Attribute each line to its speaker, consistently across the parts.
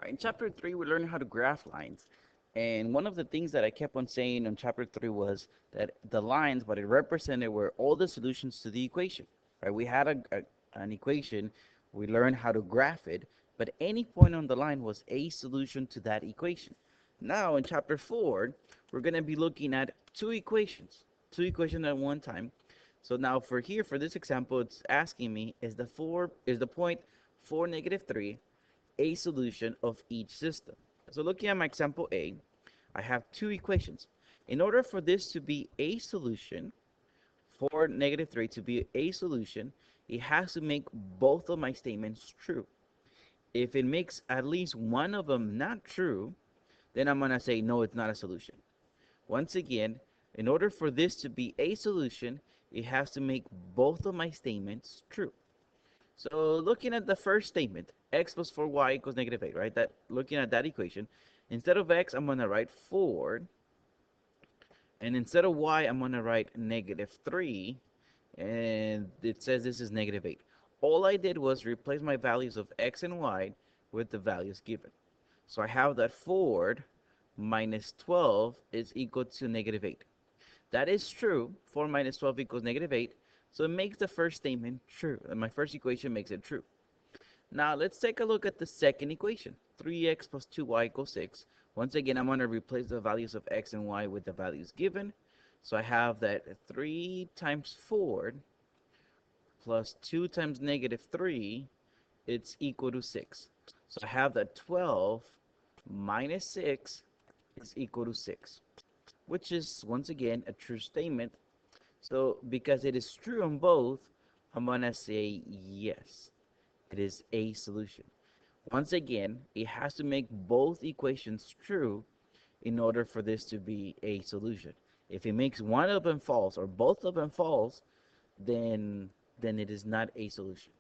Speaker 1: In chapter 3, we learned how to graph lines. And one of the things that I kept on saying in chapter 3 was that the lines, what it represented were all the solutions to the equation, right? We had an equation, we learned how to graph it, but any point on the line was a solution to that equation. Now, in chapter 4, we're going to be looking at two equations at one time. So now for here, for this example, it's asking me, is the point 4, -3 a solution of each system? So looking at my example A, I have two equations. In order for this to be a solution, for -3 to be a solution, it has to make both of my statements true. If it makes at least one of them not true, then I'm going to say, no, it's not a solution. Once again, in order for this to be a solution, it has to make both of my statements true. So looking at the first statement, x plus 4y equals -8, right? That looking at that equation, instead of x, I'm going to write 4, and instead of y, I'm going to write -3, and it says this is -8. All I did was replace my values of x and y with the values given. So I have that 4 minus 12 is equal to -8. That is true. 4 minus 12 equals -8. So it makes the first statement true. And my first equation makes it true. Now let's take a look at the second equation. 3x plus 2y equals 6. Once again, I'm going to replace the values of x and y with the values given. So I have that 3 times 4 plus 2 times -3, it's equal to 6. So I have that 12 minus 6 is equal to 6, which is, once again, a true statement. So because it is true on both, I'm going to say yes, it is a solution. Once again, it has to make both equations true in order for this to be a solution. If it makes one of them false or both of them false, then it is not a solution.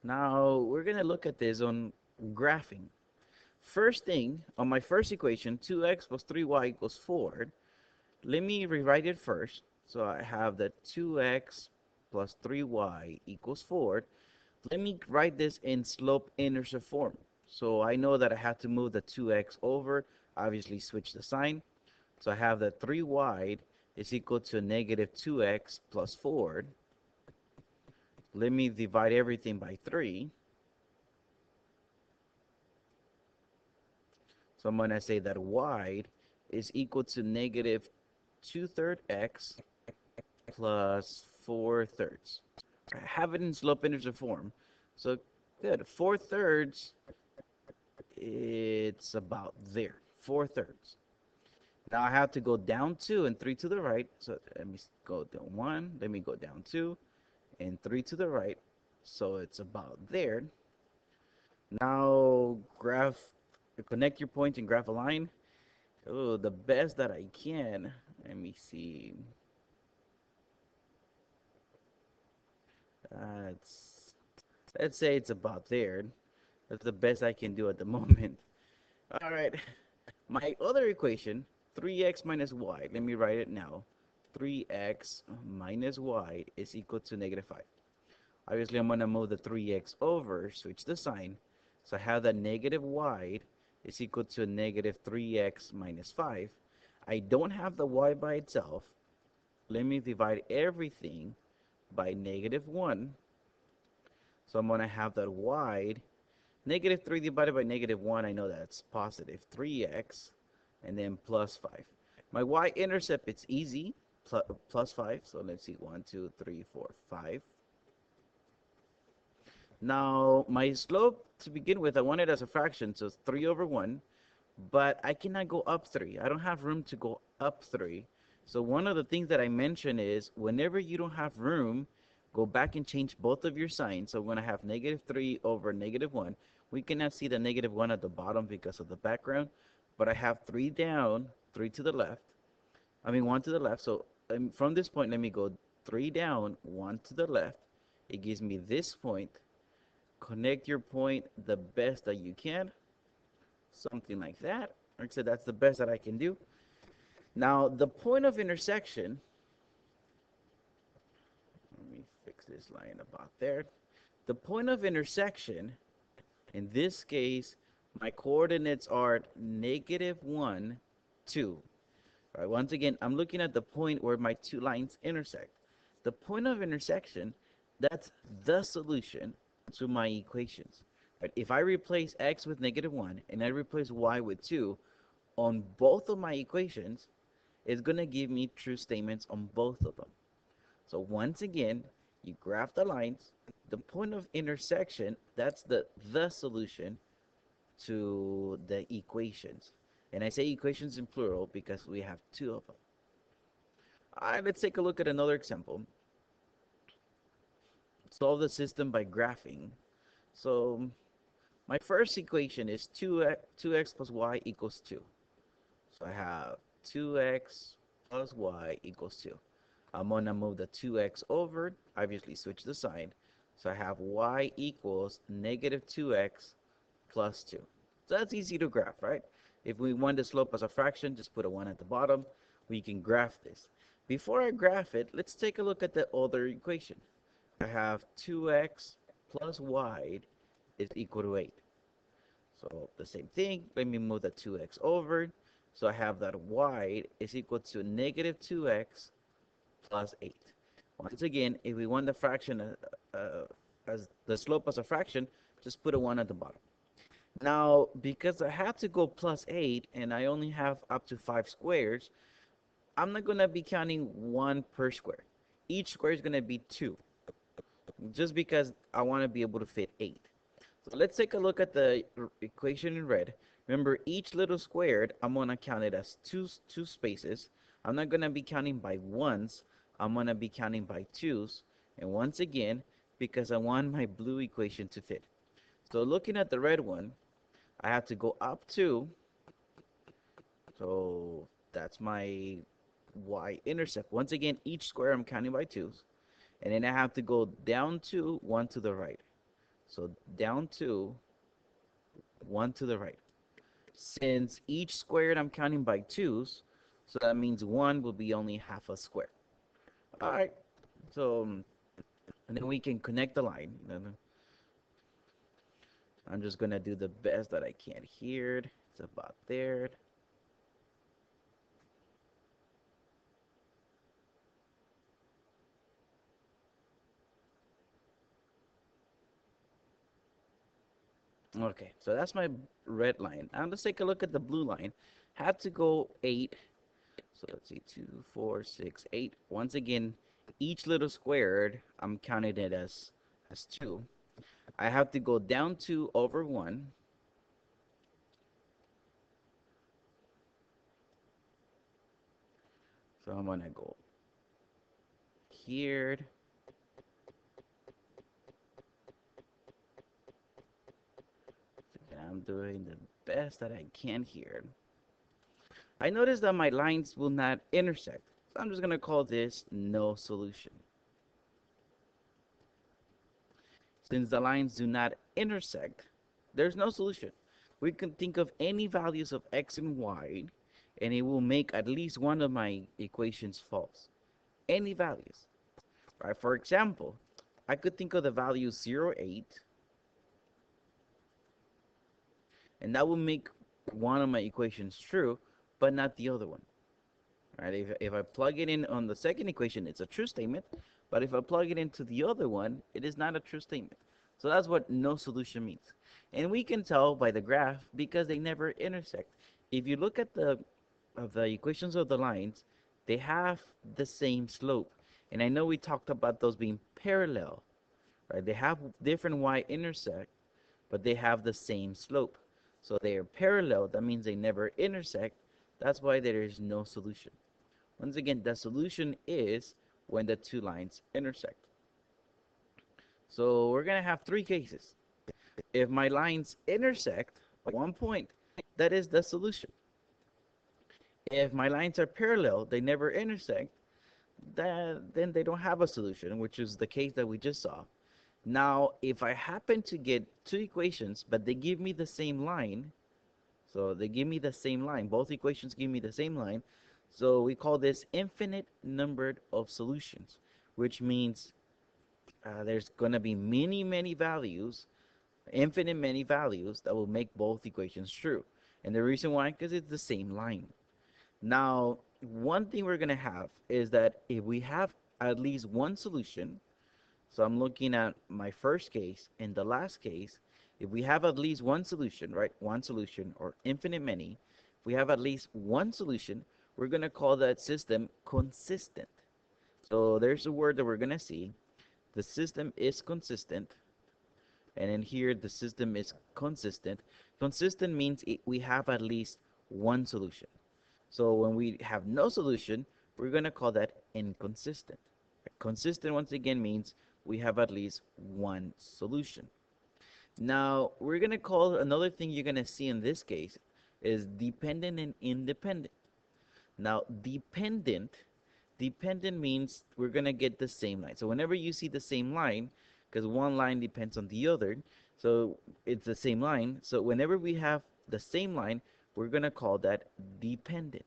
Speaker 1: Now we're going to look at this on graphing. First thing, on my first equation, 2x plus 3y equals 4, let me rewrite it first. So I have that 2x plus 3y equals 4. Let me write this in slope-intercept form. So I know that I have to move the 2x over, obviously switch the sign. So I have that 3y is equal to -2x plus 4. Let me divide everything by 3. So I'm going to say that y is equal to -2/3 x plus 4/3. I have it in slope-intercept form. So good. 4/3, it's about there. 4/3. Now I have to go down 2 and 3 to the right. So let me go down 1. Let me go down 2 and 3 to the right. So it's about there. Now connect your points and graph a line. Oh, the best that I can. Let me see. Let's say it's about there. That's the best I can do at the moment. All right. My other equation, 3x minus y. Let me write it now. 3x minus y is equal to -5. Obviously, I'm going to move the 3x over, switch the sign. So I have that -y is equal to -3x minus 5. I don't have the y by itself. Let me divide everything by -1. So I'm going to have that y, -3 divided by -1, I know that's positive 3x, and then plus 5. My y-intercept, it's easy, plus 5. So let's see, 1, 2, 3, 4, 5. Now, my slope, to begin with, I want it as a fraction, so it's 3 over 1. But I cannot go up 3. I don't have room to go up 3. So one of the things that I mentioned is whenever you don't have room, go back and change both of your signs. So we're going to have -3 over -1. We cannot see the -1 at the bottom because of the background, but I have 3 down, 3 to the left. I mean 1 to the left. So from this point, let me go 3 down, 1 to the left. It gives me this point. Connect your point the best that you can. Something like that. Like I said, that's the best that I can do. Now, the point of intersection, let me fix this line about there. The point of intersection In this case, my coordinates are -1, 2. All right, once again, I'm looking at the point where my two lines intersect. The point of intersection, that's the solution to my equations. Right? If I replace x with -1 and I replace y with 2 on both of my equations, it's going to give me true statements on both of them. So once again, you graph the lines. The point of intersection, that's the solution to the equations. And I say equations in plural because we have two of them. All right, let's take a look at another example. Solve the system by graphing. So my first equation is 2x plus y equals 2. So I have 2x plus y equals 2. I'm going to move the 2x over, obviously switch the sign. So I have y equals -2x plus 2. So that's easy to graph, right? If we want the slope as a fraction, just put a 1 at the bottom. We can graph this. Before I graph it, let's take a look at the other equation. I have 2x plus y is equal to 8. So the same thing, let me move the 2x over. So I have that y is equal to -2x plus 8. Once again, if we want the fraction as the slope as a fraction, just put a 1 at the bottom. Now, because I have to go plus 8 and I only have up to 5 squares, I'm not going to be counting 1 per square. Each square is going to be 2, just because I want to be able to fit 8. So let's take a look at the equation in red. Remember, each little squared, I'm going to count it as two spaces. I'm not going to be counting by ones. I'm going to be counting by twos. And once again, because I want my blue equation to fit. So looking at the red one, I have to go up 2. So that's my y-intercept. Once again, each square I'm counting by twos. And then I have to go down 2, 1 to the right. So down 2, 1 to the right. Since each squared I'm counting by twos, so that means 1 will be only half a square. All right. So, and then we can connect the line. I'm just going to do the best that I can here. It's about there. Okay, so that's my red line. Now let's take a look at the blue line. Had to go 8. So let's see, 2, 4, 6, 8. Once again, each little squared, I'm counting it as 2. I have to go down 2 over 1. So I'm going to go here. I'm doing the best that I can here. I notice that my lines will not intersect. So I'm just going to call this no solution. Since the lines do not intersect, there's no solution. We can think of any values of x and y, and it will make at least one of my equations false. Any values. Right? For example, I could think of the value 0, 8, and that will make one of my equations true, but not the other one. Right? If I plug it in on the second equation, it's a true statement, but if I plug it into the other one, it is not a true statement. So that's what no solution means. And we can tell by the graph because they never intersect. If you look at the equations of the lines, they have the same slope. And I know we talked about those being parallel, right? They have different y-intersect, but they have the same slope. So they are parallel. That means they never intersect. That's why there is no solution. Once again, the solution is when the two lines intersect. So we're going to have 3 cases. If my lines intersect at one point, that is the solution. If my lines are parallel, they never intersect, then they don't have a solution, which is the case that we just saw. Now, if I happen to get 2 equations, but they give me the same line, so they give me the same line, both equations give me the same line, so we call this infinite numbered of solutions, which means there's going to be many values infinite many values that will make both equations true. And the reason why, because it's the same line. Now, one thing we're going to have is that if we have at least one solution, so I'm looking at my first case and the last case, if we have at least one solution, right? One solution or infinite many, if we have at least one solution, we're going to call that system consistent. So there's a word that we're going to see. The system is consistent. And in here, the system is consistent. Consistent means we have at least one solution. So when we have no solution, we're going to call that inconsistent. Consistent, once again, means we have at least one solution. Now, we're going to call another thing you're going to see in this case is dependent and independent. Now, dependent means we're going to get the same line. So whenever you see the same line, because one line depends on the other, so it's the same line. So whenever we have the same line, we're going to call that dependent.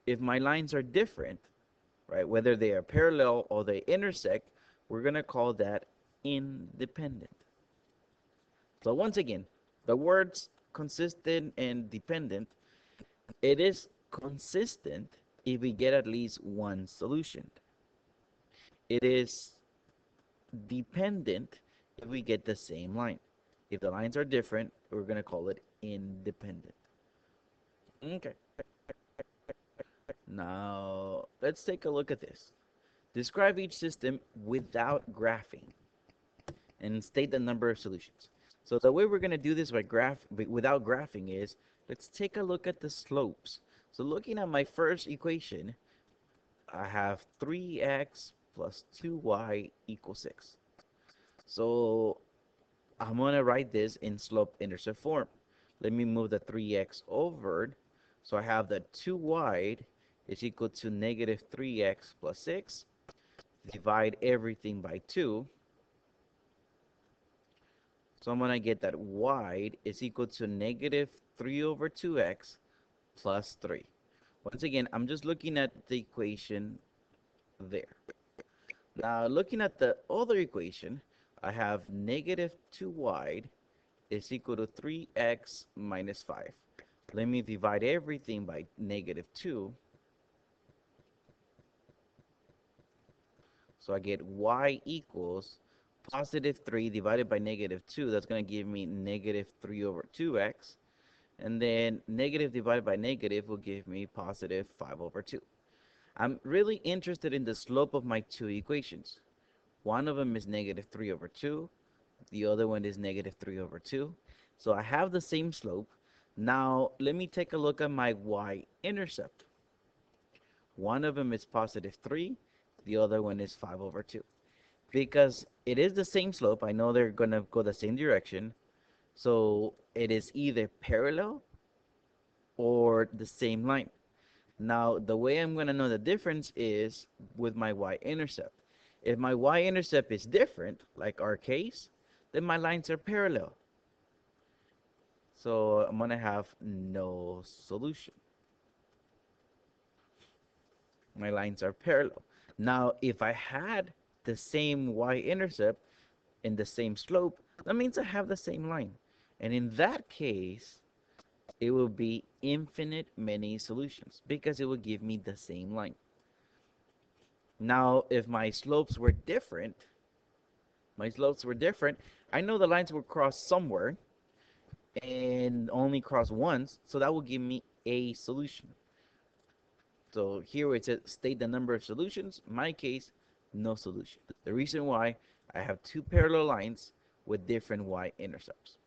Speaker 1: If my lines are different, right, whether they are parallel or they intersect, we're going to call that independent. So once again, the words consistent and dependent, it is consistent if we get at least one solution. It is dependent if we get the same line. If the lines are different, we're going to call it independent. Okay. Now, let's take a look at this. Describe each system without graphing and state the number of solutions. So the way we're going to do this without graphing is, let's take a look at the slopes. So looking at my first equation, I have 3x plus 2y equals 6. So I'm going to write this in slope-intercept form. Let me move the 3x over. So I have that 2y is equal to negative 3x plus 6. Divide everything by 2. So I'm going to get that y is equal to negative 3 over 2x plus 3. Once again, I'm just looking at the equation there. Now, looking at the other equation, I have negative 2y is equal to 3x minus 5. Let me divide everything by negative 2. So I get y equals positive 3 divided by negative 2. That's going to give me negative 3 over 2x. And then negative divided by negative will give me positive 5 over 2. I'm really interested in the slope of my two equations. One of them is negative 3 over 2. The other one is negative 3 over 2. So I have the same slope. Now, let me take a look at my y-intercept. One of them is positive 3. The other one is 5 over 2. Because it is the same slope, I know they're going to go the same direction. So it is either parallel or the same line. Now, the way I'm going to know the difference is with my y-intercept. If my y-intercept is different, like our case, then my lines are parallel. So I'm going to have no solution. My lines are parallel. Now, if I had the same y-intercept and the same slope, that means I have the same line. And in that case, it will be infinite many solutions because it will give me the same line. Now, if my slopes were different, I know the lines will cross somewhere and only cross once, so that will give me a solution. So here it says state the number of solutions. In my case, no solution. The reason why, I have two parallel lines with different y-intercepts.